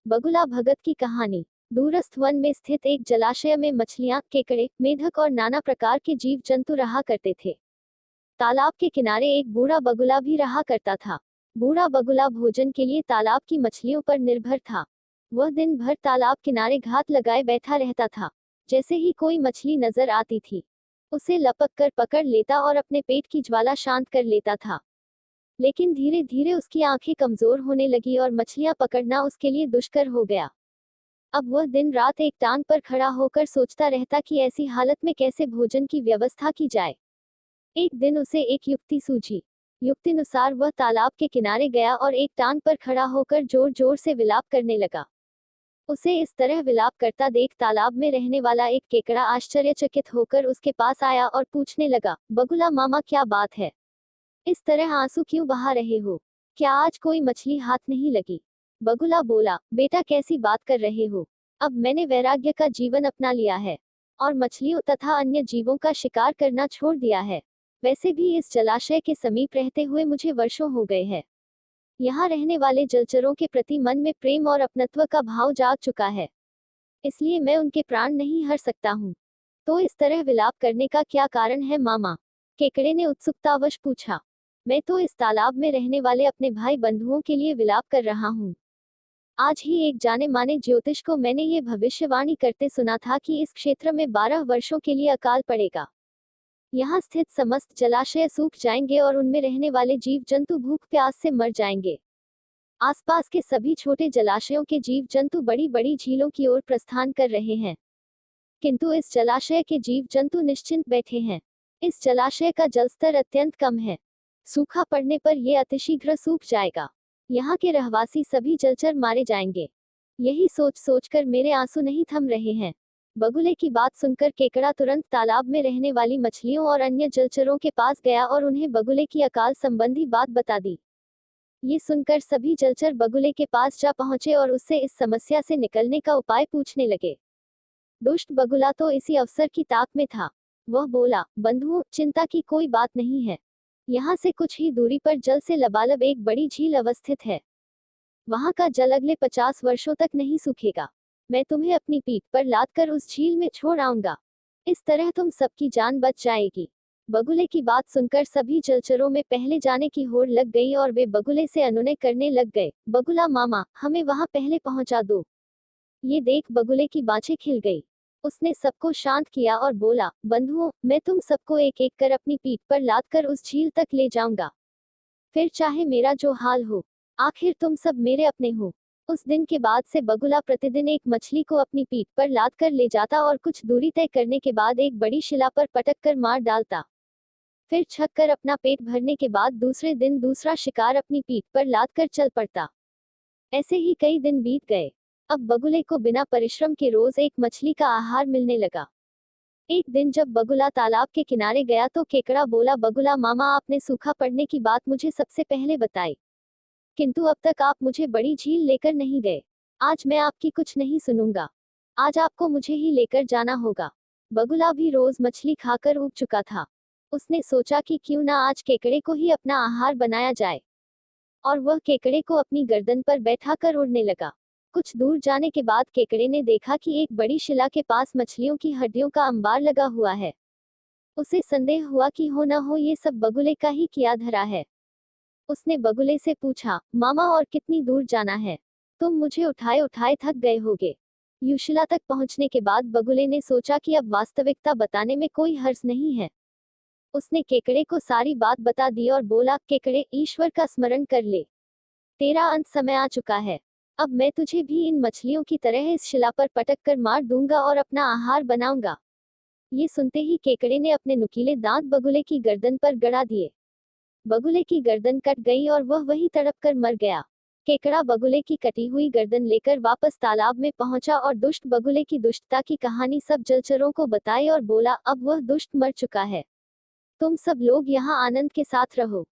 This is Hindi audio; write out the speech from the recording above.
बगुला भगत की कहानी। दूरस्थ वन में स्थित एक जलाशय में मछलियां, केकड़े, मेढक और नाना प्रकार के जीव जंतु रहा करते थे। तालाब के किनारे एक बूढ़ा बगुला भी रहा करता था। बूढ़ा बगुला भोजन के लिए तालाब की मछलियों पर निर्भर था। वह दिन भर तालाब किनारे घात लगाए बैठा रहता था। जैसे ही कोई मछली नजर आती थी, उसे लपक कर पकड़ लेता और अपने पेट की ज्वाला शांत कर लेता था। लेकिन धीरे धीरे उसकी आंखें कमजोर होने लगी और मछलियां पकड़ना उसके लिए दुष्कर हो गया। अब वह दिन रात एक टांग पर खड़ा होकर सोचता रहता कि ऐसी हालत में कैसे भोजन की व्यवस्था की जाए। एक दिन उसे एक युक्ति सूझी। युक्तिनुसार वह तालाब के किनारे गया और एक टांग पर खड़ा होकर जोर जोर से विलाप करने लगा। उसे इस तरह विलाप करता देख तालाब में रहने वाला एक केकड़ा आश्चर्यचकित होकर उसके पास आया और पूछने लगा, बगुला मामा, क्या बात है? इस तरह आंसू क्यों बहा रहे हो? क्या आज कोई मछली हाथ नहीं लगी? बगुला बोला, बेटा, कैसी बात कर रहे हो? अब मैंने वैराग्य का जीवन अपना लिया है और मछलियों तथा अन्य जीवों का शिकार करना छोड़ दिया है। वैसे भी इस जलाशय के समीप रहते हुए मुझे वर्षों हो गए हैं। यहाँ रहने वाले जलचरों के प्रति मन में प्रेम और अपनत्व का भाव जाग चुका है, इसलिए मैं उनके प्राण नहीं हर सकता हूँ। तो इस तरह विलाप करने का क्या कारण है मामा? केकड़े ने उत्सुकतावश पूछा। मैं तो इस तालाब में रहने वाले अपने भाई बंधुओं के लिए विलाप कर रहा हूँ। आज ही एक जाने माने ज्योतिष को मैंने ये भविष्यवाणी करते सुना था कि इस क्षेत्र में 12 वर्षों के लिए अकाल पड़ेगा। यहाँ स्थित समस्त जलाशय सूख जाएंगे और उनमें रहने वाले जीव जंतु भूख प्यास से मर जाएंगे। आसपास के सभी छोटे जलाशयों के जीव जंतु बड़ी बड़ी झीलों की ओर प्रस्थान कर रहे हैं, किंतु इस जलाशय के जीव जंतु निश्चिंत बैठे हैं। इस जलाशय का जलस्तर अत्यंत कम है। सूखा पड़ने पर यह अतिशीघ्र सूख जाएगा। यहाँ के रहवासी सभी जलचर मारे जाएंगे। यही सोच सोचकर मेरे आंसू नहीं थम रहे हैं। बगुले की बात सुनकर केकड़ा तुरंत तालाब में रहने वाली मछलियों और अन्य जलचरों के पास गया और उन्हें बगुले की अकाल संबंधी बात बता दी। ये सुनकर सभी जलचर बगुले के पास जा पहुंचे और उससे इस समस्या से निकलने का उपाय पूछने लगे। दुष्ट बगुला तो इसी अवसर की ताक में था। वह बोला, बंधुओं, चिंता की कोई बात नहीं है। यहाँ से कुछ ही दूरी पर जल से लबालब एक बड़ी झील अवस्थित है। वहाँ का जल अगले 50 वर्षों तक नहीं सूखेगा। मैं तुम्हें अपनी पीठ पर लादकर उस झील में छोड़ आऊंगा। इस तरह तुम सबकी जान बच जाएगी। बगुले की बात सुनकर सभी जलचरों में पहले जाने की होड़ लग गई और वे बगुले से अनुनय करने लग गए। बगुला मामा, हमें वहां पहले पहुंचा दो। ये देख बगुले की बाँछें खिल गई। उसने सबको शांत किया और बोला, बंधुओं, मैं तुम सबको एक एक कर अपनी पीठ पर लादकर उस झील तक ले जाऊंगा। फिर चाहे मेरा जो हाल हो, आखिर तुम सब मेरे अपने हो। उस दिन के बाद से बगुला प्रतिदिन एक मछली को अपनी पीठ पर लादकर ले जाता और कुछ दूरी तय करने के बाद एक बड़ी शिला पर पटक कर मार डालता। फिर छक कर अपना पेट भरने के बाद दूसरे दिन दूसरा शिकार अपनी पीठ पर लादकर चल पड़ता। ऐसे ही कई दिन बीत गए। अब बगुले को बिना परिश्रम के रोज एक मछली का आहार मिलने लगा। एक दिन जब बगुला तालाब के किनारे गया तो केकड़ा बोला, बगुला मामा, आपने सूखा पड़ने की बात मुझे सबसे पहले बताई, किंतु अब तक आप मुझे बड़ी झील लेकर नहीं गए। आज मैं आपकी कुछ नहीं सुनूंगा। आज आपको मुझे ही लेकर जाना होगा। बगुला भी रोज मछली खाकर ऊब चुका था। उसने सोचा कि क्यों ना आज केकड़े को ही अपना आहार बनाया जाए, और वह केकड़े को अपनी गर्दन पर बैठाकर उड़ने लगा। कुछ दूर जाने के बाद केकड़े ने देखा कि एक बड़ी शिला के पास मछलियों की हड्डियों का अंबार लगा हुआ है। उसे संदेह हुआ कि हो न हो ये सब बगुले का ही किया धरा है। उसने बगुले से पूछा, मामा, और कितनी दूर जाना है? तुम मुझे उठाए उठाए थक गए होगे। युशिला तक पहुंचने के बाद बगुले ने सोचा कि अब वास्तविकता बताने में कोई हर्ज नहीं है। उसने केकड़े को सारी बात बता दी और बोला, केकड़े, ईश्वर का स्मरण कर ले। तेरा अंत समय आ चुका है। अब मैं तुझे भी इन मछलियों की तरह इस शिला पर पटक कर मार दूंगा और अपना आहार बनाऊंगा। ये सुनते ही केकड़े ने अपने नुकीले दांत बगुले की गर्दन पर गड़ा दिए। बगुले की गर्दन कट गई और वह वहीं तड़प कर मर गया। केकड़ा बगुले की कटी हुई गर्दन लेकर वापस तालाब में पहुंचा और दुष्ट बगुले की दुष्टता की कहानी सब जलचरों को बताई और बोला, अब वह दुष्ट मर चुका है। तुम सब लोग यहाँ आनंद के साथ रहो।